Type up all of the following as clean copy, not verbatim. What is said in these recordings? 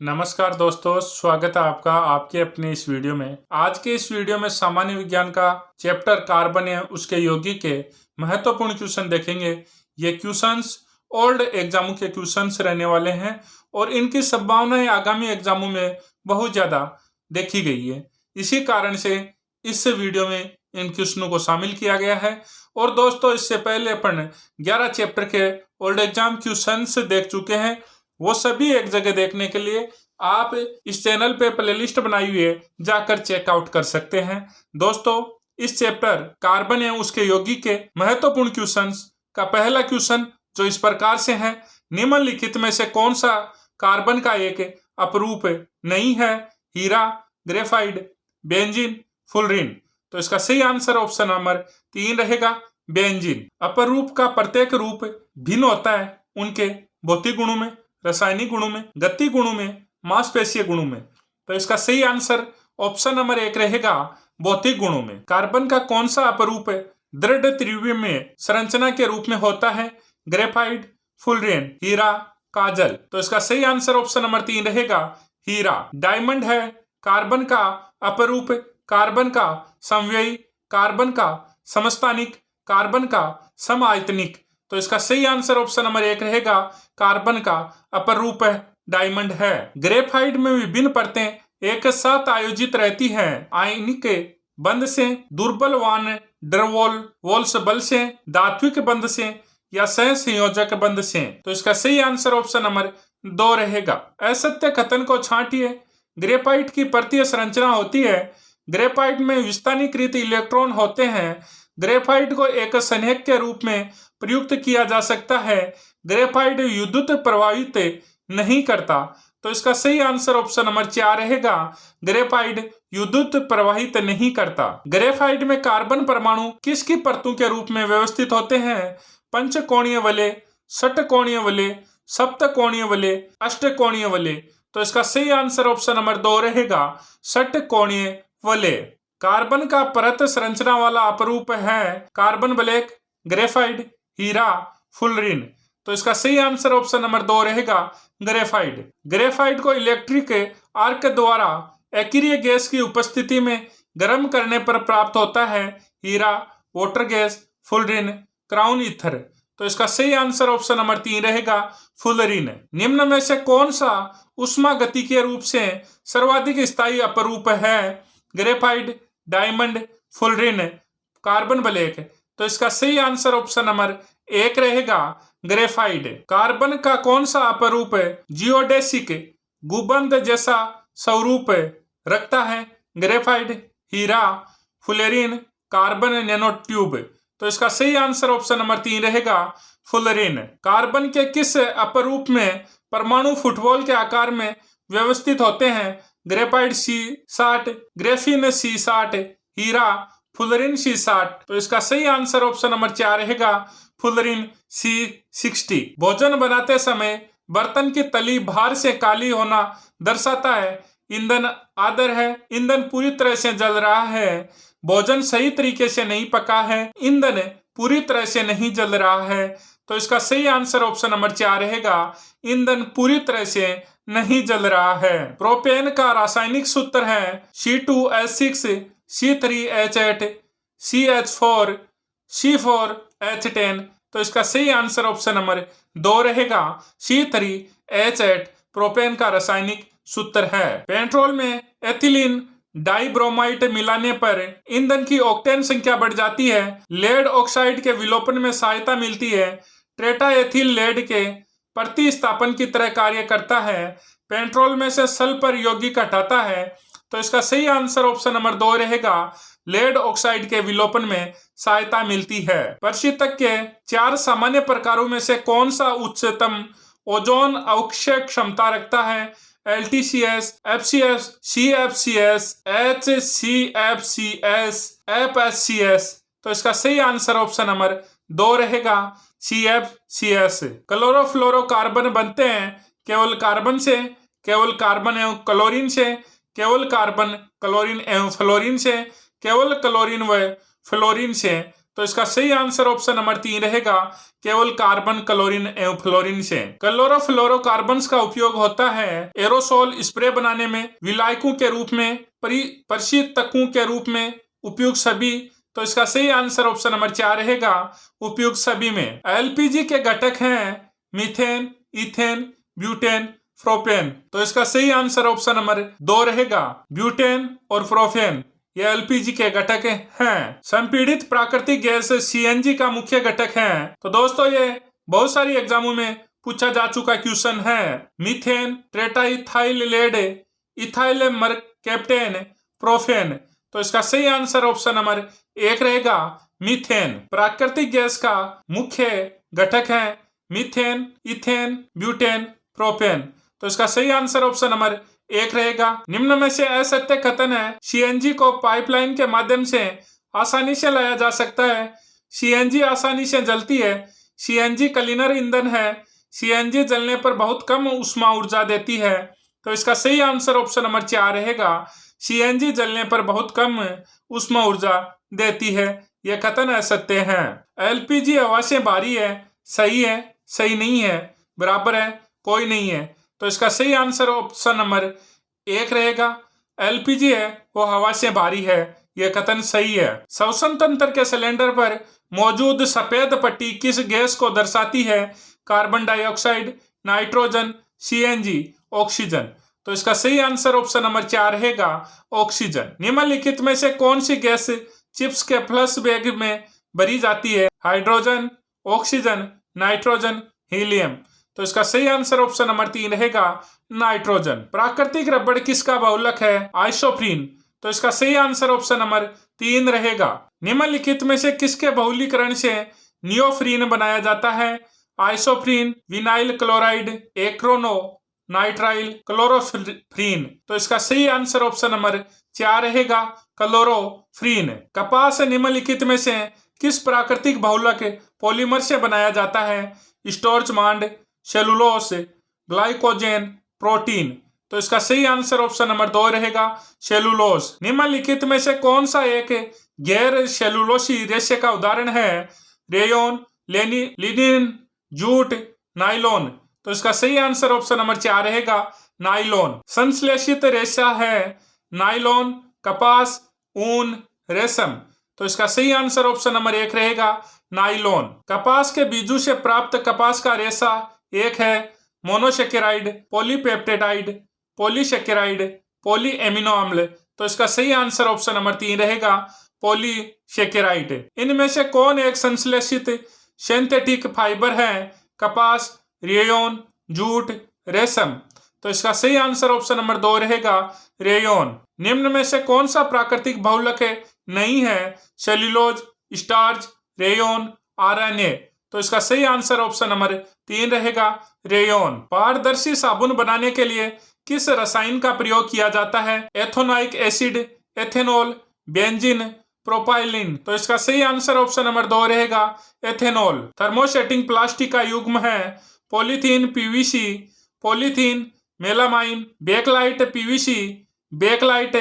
नमस्कार दोस्तों, स्वागत है आपका आपके अपने इस वीडियो में। आज के इस वीडियो में सामान्य विज्ञान का चैप्टर कार्बन है उसके यौगिक के महत्वपूर्ण क्वेश्चन देखेंगे। ये क्वेश्चंस ओल्ड एग्जामों के क्वेश्चंस रहने वाले हैं और इनकी संभावनाएं आगामी एग्जामों में बहुत ज़्यादा देखी गई है। इसी कारण से इस वीडियो में इन क्वेश्चनों को शामिल किया गया है। और दोस्तों, इससे पहले अपन 11 चैप्टर के ओल्ड एग्जाम क्वेश्चंस देख चुके हैं। वो सभी एक जगह देखने के लिए आप इस चैनल पे प्लेलिस्ट बनाई हुई है, जाकर चेकआउट कर सकते हैं। दोस्तों, इस चैप्टर कार्बन है उसके यौगिक के महत्वपूर्ण क्वेश्चंस का पहला क्वेश्चन जो इस प्रकार से है, निम्नलिखित में से कौन सा कार्बन का एक अपरूप नहीं है? हीरा, ग्रेफाइट, बेंजीन, फुलरिन। तो इसका सही आंसर ऑप्शन नंबर 3 रहेगा, बेंजीन। अपरूप का प्रत्येक रूप भिन्न होता है उनके भौतिक गुणों में, रासायनिक गुणों में, गति गुणों में, मांसपेशीय गुणों में। तो इसका सही आंसर ऑप्शन नंबर 1 रहेगा, भौतिक गुणों में। कार्बन का कौन सा अपरूप दृढ़ त्रिविमीय संरचना के रूप में होता है? ग्रेफाइट, फुलरेन, हीरा, काजल। तो इसका सही आंसर ऑप्शन नंबर 3 रहेगा, हीरा। डायमंड है कार्बन का अपरूप, कार्बन का समव्ययी, कार्बन का समस्थानिक, कार्बन का समायतनिक। तो इसका सही आंसर ऑप्शन नंबर 1 रहेगा, कार्बन का अपरूप डायमंड है। ग्रेफाइट में विभिन्न परतें एक साथ आयोजित रहती हैं, आयनिक बंध से, दुर्बल वान डरवॉल वॉल्स बल से, धात्विक बंध से या सह संयोजक बंध से। तो इसका सही आंसर ऑप्शन नंबर 2 रहेगा। असत्य कथन को छांटिए। ग्रेफाइट की परतीय संरचना होती है। ग्रेफाइट में विस्थानीकृत इलेक्ट्रॉन होते हैं। ग्रेफाइट को एक संयोग के रूप में प्रयुक्त किया जा सकता है। ग्रेफाइट विद्युत प्रभावित नहीं करता। तो इसका सही आंसर ऑप्शन नंबर 4 रहेगा, ग्रेफाइट विद्युत प्रवाहित नहीं करता। ग्रेफाइट में कार्बन परमाणु किसकी परतों के रूप में व्यवस्थित होते हैं? पंचकोणीय वलय, षटकोणीय वलय, सप्तकोणीय वलय, अष्टकोणीय वलय। तो इसका सही आंसर ऑप्शन नंबर 2 रहेगा, षटकोणीय वलय। कार्बन का परत संरचना वाला अपरूप है कार्बन ब्लैक, ग्रेफाइट, हीरा, फुलरिन। तो इसका सही आंसर ऑप्शन नंबर 2 रहेगा, ग्रेफाइट। ग्रेफाइट को इलेक्ट्रिक आर्क द्वारा अक्रिय गैस की उपस्थिति में गर्म करने पर प्राप्त होता है। हीरा, water gas, fullerene, crown ether. तो इसका सही आंसर ऑप्शन नंबर 3 रहेगा, फुलरिन। निम्न में से कौन सा उष्मा गति के रूप से सर्वाधिक स्थायी अपरूप है? Graphite, diamond, fullerene, carbon black. तो इसका सही आंसर ऑप्शन नंबर 1 रहेगा, ग्रेफाइट। कार्बन का कौन सा अपरूप जियोडेसिक गुबंद जैसा स्वरूप रखता है? ग्रेफाइट, हीरा, फुलरिन, कार्बन नैनोट्यूब। तो इसका सही आंसर ऑप्शन नंबर 3 रहेगा, फुलरिन। कार्बन के किस अपरूप में परमाणु फुटबॉल के आकार में व्यवस्थित होते हैं? ग्रेफाइट C60, ग्रेफिन C60, हीरा, फुलरिन C60। तो इसका सही आंसर ऑप्शन नंबर 4 रहेगा, फुलरिन C60। भोजन बनाते समय बर्तन की तली बाहर से काली होना दर्शाता है। ईंधन आदर है, ईंधन पूरी तरह से जल रहा है, भोजन सही तरीके से नहीं पका है, ईंधन पूरी तरह से नहीं जल रहा है। तो इसका सही आंसर ऑप्शन नंबर 4 रहेगा, ईंधन पूरी तरह से नहीं जल रहा है। प्रोपेन का रासायनिक सूत्र है C2H6, C3H8, CH4, C4H10। तो इसका सही आंसर ऑप्शन नंबर 2 रहेगा, C3H8 प्रोपेन का रासायनिक सूत्र है। पेट्रोल में एथिलीन डाइब्रोमाइड मिलाने पर ईंधन की ऑक्टेन संख्या बढ़ जाती है। लेड ऑक्साइड के विलोपन में सहायता मिलती है। ट्रेटा एथिल लेड के प्रतिस्थापन की तरह कार्य करता है। पेट्रोल में से सल्फर यौगिक हटाता है। तो इसका सही आंसर ऑप्शन नंबर 2 रहेगा, लेड ऑक्साइड के विलोपन में सहायता मिलती है। प्रशीतक के 4 सामान्य प्रकारों में से कौन सा उच्चतम ओजोन अवक्षय क्षमता रखता है? LTCS, FCS, CFCS, HCFCS, FSCS। तो इसका सही आंसर ऑप्शन नंबर 2 रहेगा, CFCS। क्लोरोफ्लोरोकार्बन बनते हैं केवल कार्बन से, केवल कार्बन एवं क्लोरीन से, केवल कार्बन, क्लोरीन एवं फ्लोरीन से, केवल क्लोरीन व फ्लोरीन से। तो इसका सही आंसर ऑप्शन नंबर 3 रहेगा, केवल कार्बन, क्लोरीन एवं फ्लोरीन से। क्लोरोफ्लोरोकार्बन्स का उपयोग होता है एरोसोल स्प्रे बनाने में, विलायकों के रूप में, परिशीतकों के रूप में, उपयुक्त सभी। तो इसका सही आंसर ऑप्शन नंबर 4 रहेगा, उपयुक्त सभी में। एलपीजी के घटक हैं मीथेन, इथेन, ब्यूटेन, प्रोपेन। तो इसका सही आंसर ऑप्शन नंबर 2 रहेगा, ब्यूटेन और प्रोपेन। ये एलपीजी के घटक हैं। संपीड़ित प्राकृतिक गैस सीएनजी का मुख्य घटक है। तो दोस्तों ये बहुत सारी एग्जामों में पूछा जा चुका क्वेश्चन है। Methane, tetraethyl lead, ethyl mercaptan, propane. तो इसका सही आंसर ऑप्शन नंबर 1 रहेगा, मीथेन। प्राकृतिक गैस का मुख्य घटक है मीथेन, इथेन, ब्यूटेन, प्रोपेन। तो इसका सही आंसर ऑप्शन नंबर 1 रहेगा। निम्न में से असत्य कथन है, सीएनजी को पाइपलाइन के माध्यम से आसानी से लाया जा सकता है। सीएनजी आसानी से जलती है। सीएनजी क्लीनर ईंधन है। सीएनजी जलने पर बहुत कम ऊष्मा ऊर्जा देती है। तो इसका सही आंसर ऑप्शन नंबर 4 रहेगा, सीएनजी जलने पर बहुत कम ऊष्मा ऊर्जा देती है। यह कथन असत्य है। एलपीजी हवा से भारी है, सही है, सही नहीं है, बराबर है, कोई नहीं है। तो इसका सही आंसर ऑप्शन नंबर 1 रहेगा, एलपीजी है वो हवा से भारी है। यह कथन सही है। श्वसन तंत्र के सिलेंडर पर मौजूद सफेद पट्टी किस गैस को दर्शाती है? Carbon dioxide, nitrogen, CNG, oxygen. तो इसका सही आंसर ऑप्शन नंबर 4 रहेगा, ऑक्सीजन। निम्नलिखित में से कौन सी गैस चिप्स के फ्लश बैग में भरी जाती है? Hydrogen, oxygen, nitrogen, helium. तो इसका सही आंसर ऑप्शन नंबर 3 रहेगा, नाइट्रोजन। प्राकृतिक रबड़ किसका बहुलक है? आइसोप्रीन। तो इसका सही आंसर ऑप्शन नंबर 3 रहेगा। निम्नलिखित में से किसके बहुलीकरण से नियोफ्रीन बनाया जाता है? Isoprene, vinyl chloride, acrylonitrile, chloroprene. तो इसका सही आंसर ऑप्शन नंबर 4 रहेगा, क्लोरोफ्रीन। कपास निम्नलिखित में से किस प्राकृतिक बहुलक पॉलीमर से बनाया जाता है? स्टार्च मांड, सेलुलोस, ग्लाइकोजेन, प्रोटीन। तो इसका सही आंसर ऑप्शन नंबर 2 रहेगा, सेलुलोस। निम्नलिखित में से कौन सा एक गैर सेलुलोसी रेशे का उदाहरण है? Rayon, linen, jute, nylon. तो इसका सही आंसर ऑप्शन नंबर 4 रहेगा, नाइलॉन। संश्लेषित रेशा है नाइलॉन, कपास, ऊन, रेशम। तो इसका सही आंसर ऑप्शन नंबर 1 रहेगा, नाइलॉन। कपास के बीजों से प्राप्त कपास का रेशा एक है monosaccharide, polypeptide, polysaccharide, poly amino अम्ल। तो इसका सही आंसर ऑप्शन नंबर 3 रहेगा, पॉलीसेकेराइड। इनमें से कौन एक संश्लेषित सिंथेटिक फाइबर है? कपास, रेयोन, जूट, रेशम। तो इसका सही आंसर ऑप्शन नंबर 2 रहेगा, रेयोन। निम्न में से कौन सा प्राकृतिक बहुलक नहीं है? Cellulose, starch, rayon, RNA. तो इसका सही आंसर ऑप्शन नंबर 3 रहेगा, रेयोन। पारदर्शी साबुन बनाने के लिए किस रसायन का प्रयोग किया जाता है? एथोनाइक एसिड, एथेनॉल, बेंजीन, प्रोपाइलिन। तो इसका सही आंसर ऑप्शन नंबर 2 रहेगा, एथेनॉल। थर्मोसेटिंग प्लास्टिक का युग्म है polythene, PVC, polythene, melamine, bakelite, PVC, bakelite,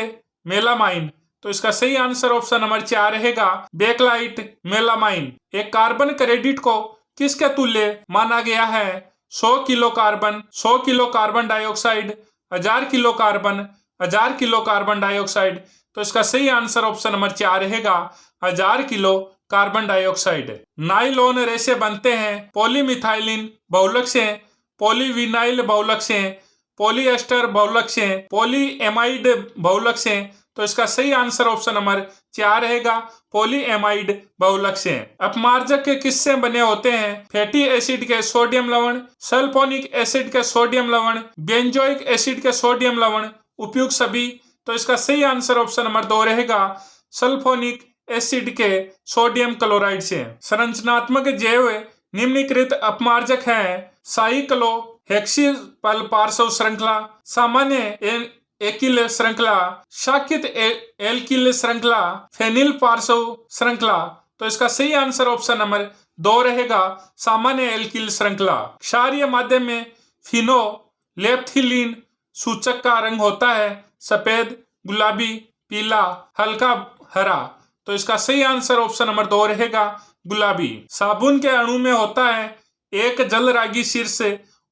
melamine. तो इसका सही आंसर ऑप्शन नंबर 4 रहेगा, बेकलाइट, मेलामाइन। एक कार्बन क्रेडिट को किसके तुल्य माना गया है? 100 kilo carbon, 100 kilo carbon dioxide, 1000 kilo carbon, 1000 kilo carbon dioxide. तो इसका सही आंसर ऑप्शन नंबर 4 रहेगा, 1000 किलो कार्बन डाइऑक्साइड। नाइलॉन रेशे बनते हैं पॉलीमिथाइलिन बहुलक से, पॉलीविनाइल बहुलक से, पॉलीएस्टर बहुलक से, पॉलीएमाइड बहुलक से। तो इसका सही आंसर ऑप्शन नंबर 4 रहेगा, पॉलीएमाइड बहुलक से। अपमार्जक किससे बने होते हैं? फैटी एसिड के सोडियम लवण, सल्फोनिक एसिड के सोडियम लवण, बेंजोइक एसिड के सोडियम लवण, उपयुक्त सभी। तो इसका सही आंसर ऑप्शन नंबर 2 रहेगा, सल्फोनिक एसिड के सोडियम क्लोराइड से। संरचनात्मक जैव निम्नलिखित अपमार्जक है? साइक्लो हेक्सी पार्श्व श्रृंखला, सामान्य एकिल श्रृंखला, शाखित एल्किल श्रृंखला, फेनिल पार्श्व श्रृंखला। तो इसका सही आंसर ऑप्शन नंबर 2 रहेगा, सामान्य एल्किल श्रृंखला। क्षारीय माध्यम में फिनोलेफ्थिलीन सूचक का रंग होता है सफेद, गुलाबी, पीला, हल्का हरा। तो इसका सही आंसर ऑप्शन नंबर 2 रहेगा गुलाबी। साबुन के अणु में होता है एक जल रागी शीर्ष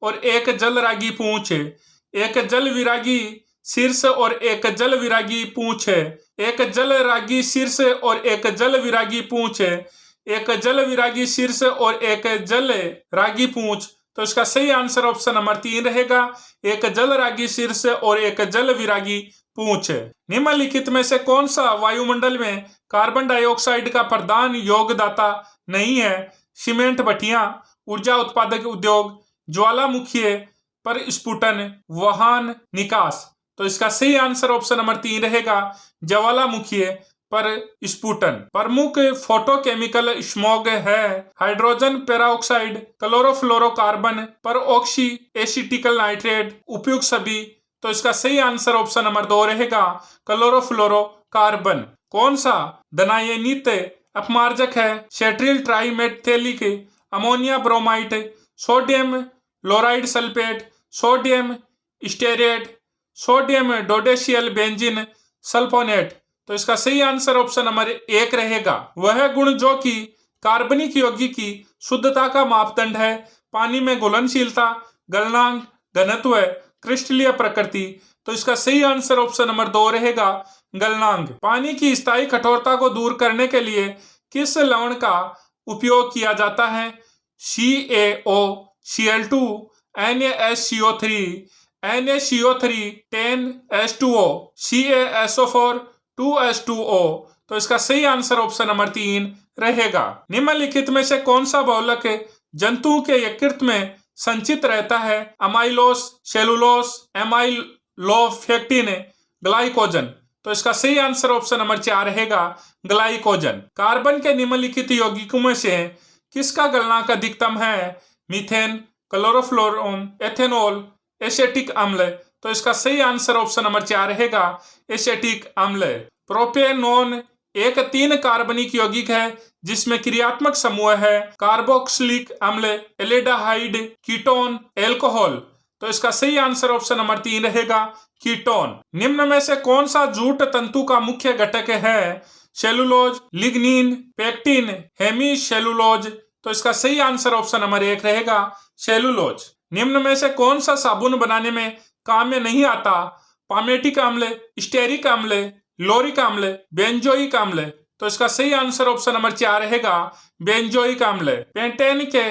और एक जल रागी पूंछ, एक जल विरागी शीर्ष और एक जल विरागी पूंछ, एक जल रागी शीर्ष और एक जल विरागी पूंछ, एक जल विरागी शीर्ष और एक जल रागी पूंछ। तो इसका सही आंसर ऑप्शन नंबर 3 रहेगा, एक जल रागी शीर्ष और एक जल विरागी पूंछ। निम्नलिखित में से कौन सा वायुमंडल में कार्बन डाइऑक्साइड का प्रधान योगदाता नहीं है? सीमेंट भट्टियां, ऊर्जा उत्पादक उद्योग, ज्वालामुखी पर स्फुटन, वाहन निकास। तो इसका सही आंसर ऑप्शन नंबर 3 रहेगा, ज्वालामुखी पर स्फुटन। प्रमुख फोटोकेमिकल स्मॉग है हाइड्रोजन पेरोक्साइड, क्लोरोफ्लोरोकार्बन, पर ऑक्सी एसिटिकल नाइट्रेट, उपयुक्त सभी। तो इसका सही आंसर ऑप्शन नंबर 2 रहेगा, क्लोरोफ्लोरोकार्बन। कौन सा धनायनित अपमार्जक है? Cetyl trimethyl, ammonia bromide, sodium lauryl sulphate, sodium stearate, sodium dodecyl benzene sulphonate. तो इसका सही आंसर ऑप्शन नंबर 1 रहेगा। वह गुण जो कि कार्बनिक यौगिक की शुद्धता का मापदंड है, पानी में घुलनशीलता, गलनांक, घनत्व, क्रिस्टलीय प्रकृति। तो इसका सही आंसर ऑप्शन नंबर 2 रहेगा, गलनांक। पानी की स्थायी कठोरता को दूर करने के लिए किस लवण का उपयोग किया जाता है? CaO, Cl2, NaSCO3, NaCO3, 10H2O, CaSO4, 2H2O। तो इसका सही आंसर ऑप्शन नंबर 3 रहेगा। निम्नलिखित में से कौन सा बहुलक जंतुओं के यकृत में संचित रहता है? Amylose, cellulose, amylopectin, glycogen. तो इसका सही आंसर ऑप्शन नंबर 4 रहेगा, ग्लाइकोजन। कार्बन के निम्नलिखित यौगिकों में से किसका गलनांक अधिकतम है? मीथेन, क्लोरोफ्लोरोन, एथेनॉल, एसेटिक अम्ल। तो इसका सही आंसर ऑप्शन नंबर 4 रहेगा, एसेटिक अम्ल। प्रोपेनोन एक 3 कार्बनिक यौगिक है जिसमें क्रियात्मक समूह है कार्बोक्सिलिक अम्ल, एल्डिहाइड, कीटोन, एल्कोहल। तो इसका सही आंसर ऑप्शन नंबर 3 रहेगा, कीटोन। निम्न में से कौन सा जूट तंतु का मुख्य घटक है? Cellulose, lignin, pectin, hemicellulose. तो इसका सही आंसर ऑप्शन नंबर 1 रहेगा, सेलुलोज। निम्न में से कौन सा साबुन बनाने में काम में नहीं आता? पामेटिक अम्ल, स्टेरिक अम्ल, लोरिक अम्ल, बेंजोइक अम्ल। तो इसका सही आंसर ऑप्शन नंबर 4 रहेगा, बेंजोइक अम्ल। पेंटेन के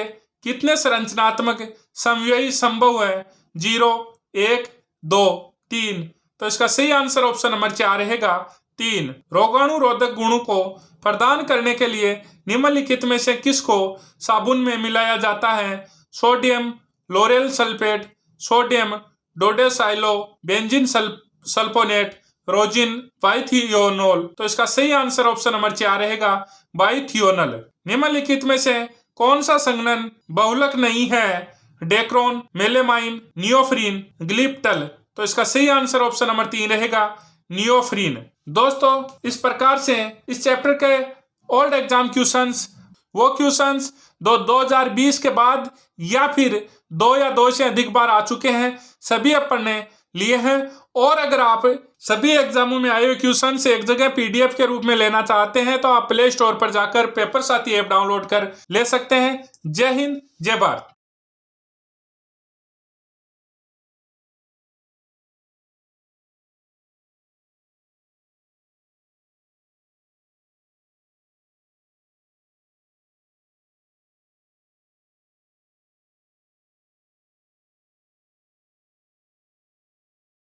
कितने संरचनात्मक समव्ययी संभव है? 0, 1, 2, 3। तो इसका सही आंसर ऑप्शन नंबर 4 रहेगा, 3। रोगाणुरोधक गुणों को प्रदान करने के लिए निम्नलिखित में से किसको साबुन में मिलाया जाता है? Sodium lauryl sulphate, sodium dodecyl benzene sulphonate, rosin bithionol. तो इसका सही आंसर ऑप्शन नंबर 4 रहेगा, बाइथियोनल। निम्नलिखित में से कौन सा संघनन बहुलक नहीं है? Dacron, melamine, neoprene, glyptal. तो इसका सही आंसर ऑप्शन नंबर 3 रहेगा, नियोफ्रीन। दोस्तों, इस प्रकार से इस चैप्टर के ओल्ड एग्जाम क्वेश्चंस, वो क्वेश्चंस 2020 के बाद या फिर 2 या 2 से अधिक बार आ चुके हैं, सभी अपन ने लिए हैं। और अगर आप सभी एग्जामों में आए हुए क्वेश्चन से एक जगह PDF के रूप में लेना चाहते हैं तो आप प्ले स्टोर पर जाकर पेपर साथी ऐप डाउनलोड कर ले सकते हैं। जय हिंद, जय भारत।